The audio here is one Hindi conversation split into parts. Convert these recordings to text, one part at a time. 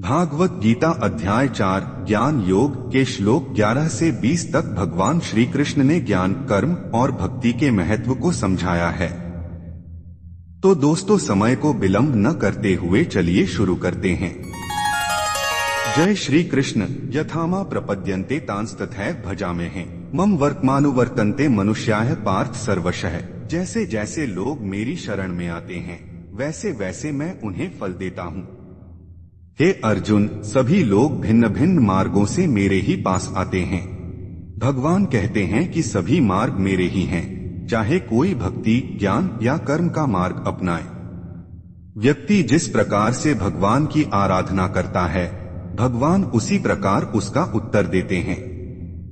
भागवत गीता अध्याय 4 ज्ञान योग के श्लोक 11 से 20 तक भगवान श्री कृष्ण ने ज्ञान, कर्म और भक्ति के महत्व को समझाया है। तो दोस्तों, समय को विलंब न करते हुए चलिए शुरू करते हैं। जय श्री कृष्ण। यथामा प्रपद्यन्ते तांस्तथैव भजाम्यहम् मम वर्तमानुवर्तन्ते मनुष्याः पार्थ सर्वशः। जैसे जैसे लोग मेरी शरण में आते हैं वैसे वैसे मैं उन्हें फल देता हूँ। हे अर्जुन, सभी लोग भिन्न भिन्न मार्गों से मेरे ही पास आते हैं। भगवान कहते हैं कि सभी मार्ग मेरे ही हैं, चाहे कोई भक्ति, ज्ञान या कर्म का मार्ग अपनाए। व्यक्ति जिस प्रकार से भगवान की आराधना करता है, भगवान उसी प्रकार उसका उत्तर देते हैं।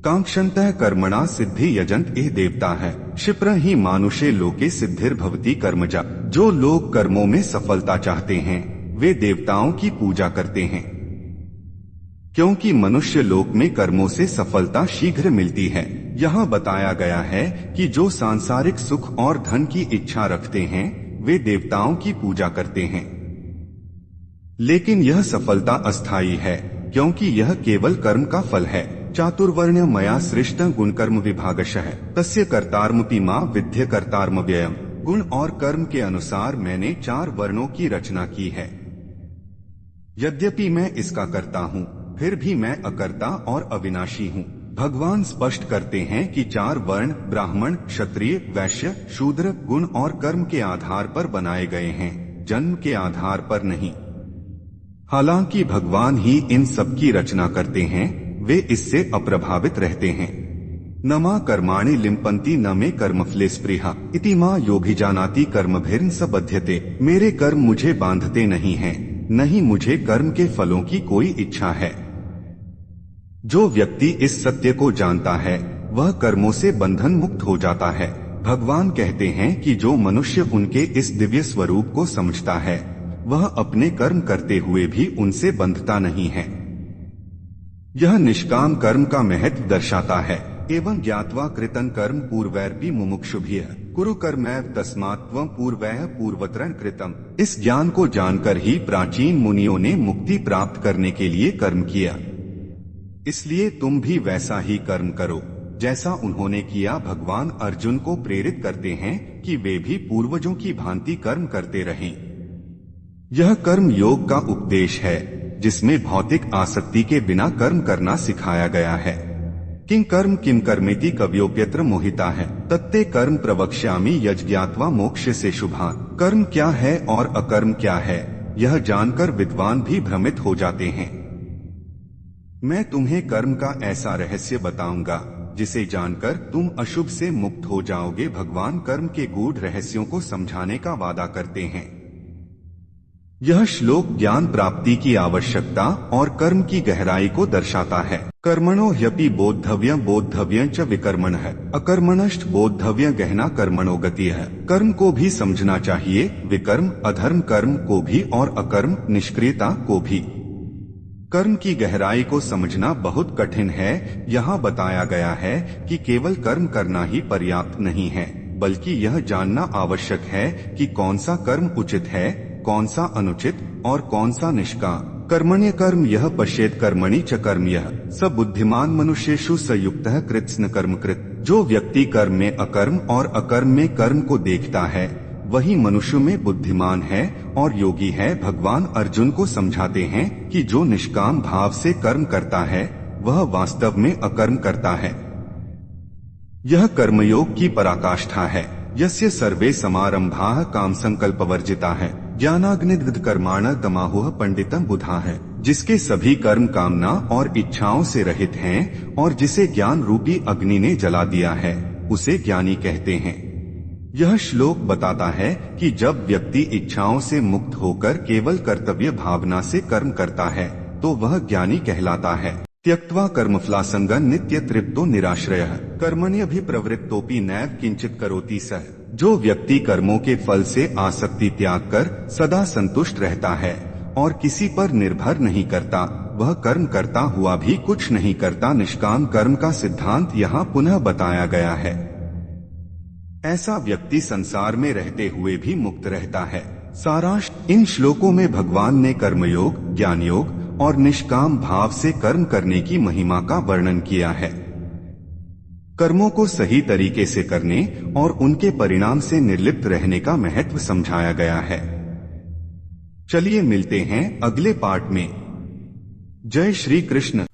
कांक्षन्तः कर्मणा सिद्धि यजन्त इह देवता है क्षिप्र ही मानुषे लोके सिद्धिर्भवति कर्मजा। जो लोग कर्मों में सफलता चाहते हैं वे देवताओं की पूजा करते हैं, क्योंकि मनुष्य लोक में कर्मों से सफलता शीघ्र मिलती है। यहाँ बताया गया है कि जो सांसारिक सुख और धन की इच्छा रखते हैं वे देवताओं की पूजा करते हैं, लेकिन यह सफलता अस्थायी है, क्योंकि यह केवल कर्म का फल है। चातुर्वर्ण्य मया सृष्ट गुणकर्म विभागशः तस्य कर्तारमपि मा विद्य कर्तारम व्ययम्। गुण और कर्म के अनुसार मैंने 4 वर्णों की रचना की है। यद्यपि मैं इसका कर्ता हूँ, फिर भी मैं अकर्ता और अविनाशी हूँ। भगवान स्पष्ट करते हैं कि 4 वर्ण ब्राह्मण, क्षत्रिय, वैश्य, शूद्र गुण और कर्म के आधार पर बनाए गए हैं, जन्म के आधार पर नहीं। हालांकि भगवान ही इन सब की रचना करते हैं, वे इससे अप्रभावित रहते हैं। न मा कर्माणि लिम्पन्ति न मे कर्मफले स्पृहा इति मा योभिजानाति कर्मभिर्न स बध्यते। मेरे कर्म मुझे बांधते नहीं हैं, नहीं मुझे कर्म के फलों की कोई इच्छा है। जो व्यक्ति इस सत्य को जानता है वह कर्मों से बंधन मुक्त हो जाता है। भगवान कहते हैं कि जो मनुष्य उनके इस दिव्य स्वरूप को समझता है वह अपने कर्म करते हुए भी उनसे बंधता नहीं है। यह निष्काम कर्म का महत्व दर्शाता है। एवं ज्ञात्वा कृतं कर्म पूर्वैरपि मुमुक्षुभिः कुरु कर्मैव तस्मात् त्वं पूर्वैः पूर्वत्रं कृतम्। इस ज्ञान को जानकर ही प्राचीन मुनियों ने मुक्ति प्राप्त करने के लिए कर्म किया, इसलिए तुम भी वैसा ही कर्म करो जैसा उन्होंने किया। भगवान अर्जुन को प्रेरित करते हैं कि वे भी पूर्वजों की भांति कर्म करते रहें। यह कर्म योग का उपदेश है, जिसमें भौतिक आसक्ति के बिना कर्म करना सिखाया गया है। किं कर्म किम कर्मेति कव्योप्यत्र मोहिता है तत्ते कर्म प्रवक्ष्यामि यज्ञात्वा मोक्ष से शुभान। कर्म क्या है और अकर्म क्या है, यह जानकर विद्वान भी भ्रमित हो जाते हैं। मैं तुम्हें कर्म का ऐसा रहस्य बताऊंगा जिसे जानकर तुम अशुभ से मुक्त हो जाओगे। भगवान कर्म के गूढ़ रहस्यों को समझाने का वादा करते हैं। यह श्लोक ज्ञान प्राप्ति की आवश्यकता और कर्म की गहराई को दर्शाता है। कर्मणो ह्यपि बोद्धव्यं च विकर्मणः अकर्मणश्च बोद्धव्यं गहना कर्मणो गतिः। कर्म को भी समझना चाहिए, विकर्म अधर्म कर्म को भी और अकर्म निष्क्रियता को भी। कर्म की गहराई को समझना बहुत कठिन है। यहाँ बताया गया है कि केवल कर्म करना ही पर्याप्त नहीं है, बल्कि यह जानना आवश्यक है कि कौन सा कर्म उचित है, कौन सा अनुचित और कौन सा निष्काम। कर्मण्य कर्म यह पश्येत कर्मणि च कर्म यह स बुद्धिमान मनुष्येषु स युक्तः कृत्स्न कर्म कृत। जो व्यक्ति कर्म में अकर्म और अकर्म में कर्म को देखता है वही मनुष्य में बुद्धिमान है और योगी है। भगवान अर्जुन को समझाते हैं कि जो निष्काम भाव से कर्म करता है वह वास्तव में अकर्म करता है। यह कर्मयोग की पराकाष्ठा है। यस्य सर्वे समारंभाः काम संकल्पवर्जिता है ज्ञानाग्निदग्ध कर्माण तमाहुः पंडितम बुधा है। जिसके सभी कर्म कामना और इच्छाओं से रहित हैं और जिसे ज्ञान रूपी अग्नि ने जला दिया है उसे ज्ञानी कहते हैं। यह श्लोक बताता है कि जब व्यक्ति इच्छाओं से मुक्त होकर केवल कर्तव्य भावना से कर्म करता है तो वह ज्ञानी कहलाता है। त्यक्त्वा कर्मफलासंगं नित्य तृप्तो निराश्रयः कर्मण्यभिप्रवृत्तोपि नैव किंचित करोति सः। जो व्यक्ति कर्मों के फल से आसक्ति त्याग कर सदा संतुष्ट रहता है और किसी पर निर्भर नहीं करता, वह कर्म करता हुआ भी कुछ नहीं करता। निष्काम कर्म का सिद्धांत यहाँ पुनः बताया गया है। ऐसा व्यक्ति संसार में रहते हुए भी मुक्त रहता है। सारांश, इन श्लोकों में भगवान ने कर्मयोग, ज्ञान योग और निष्काम भाव से कर्म करने की महिमा का वर्णन किया है। कर्मों को सही तरीके से करने और उनके परिणाम से निर्लिप्त रहने का महत्व समझाया गया है। चलिए मिलते हैं अगले पार्ट में। जय श्री कृष्ण।